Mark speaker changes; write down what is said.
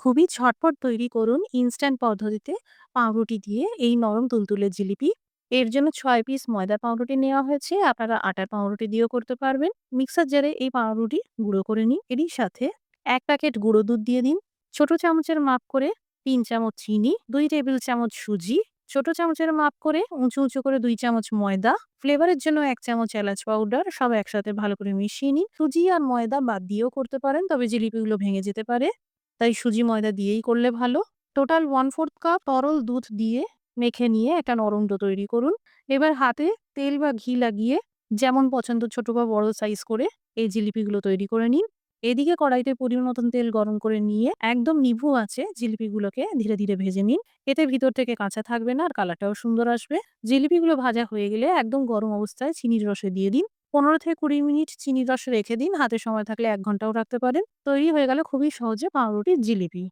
Speaker 1: খুবই ঝটপট তৈরি করুন ইনস্ট্যান্ট পদ্ধতিতে পাউরুটি দিয়ে এই নরম তুলতুলে জিলিপি। এর জন্য ৬ পিস ময়দার পাউরুটি নেওয়া হয়েছে। আপনারা আটার পাউরুটি দিয়েও করতে পারবেন। মিক্সার জারে এই পাউরুটি গুঁড়ো করে নিন। এরই সাথে ১ প্যাকেট গুঁড়ো দুধ দিয়ে দিন। ছোট চামচের মাপ করে ৩ চামচ চিনি, ২ টেবিল চামচ সুজি, ছোট চামচের মাপ করে উঁচু করে ২ চামচ ময়দা, ফ্লেভারের জন্য ১ চামচ এলাচ পাউডার সব একসাথে ভালো করে মিশিয়ে নিন। সুজি আর ময়দা বাদ দিয়েও করতে পারেন, তবে জিলিপিগুলো ভেঙে যেতে পারে। তাই সুজি ময়দা দিয়েই করলে ভালো। টোটাল 1/4 কাপ তরল দুধ দিয়ে মেখে নিয়ে একটা নরম ডো তৈরি করুন। এবার হাতে তেল বা ঘি লাগিয়ে যেমন পছন্দ ছোট বা বড় সাইজ করে এই জিলিপিগুলো তৈরি করে নিন। এদিকে কড়াইতে পরিমাণ মতন তেল গরম করে নিয়ে একদম নিভু আঁচে জিলিপিগুলোকে ধীরে ভেজে নিন। এতে ভিতর থেকে কাঁচা থাকবে না আর কালারটাও সুন্দর আসবে। জিলিপিগুলো ভাজা হয়ে গেলে একদম গরম অবস্থায় চিনির রসে দিয়ে দিন। ১৫ থেকে ২০ মিনিট চিনির রসে রেখে দিন। হাতে সময় থাকলে ১ ঘন্টাও রাখতে পারেন। তৈরি হয়ে গেল খুবই সহজে পাউরুটির জিলিপি।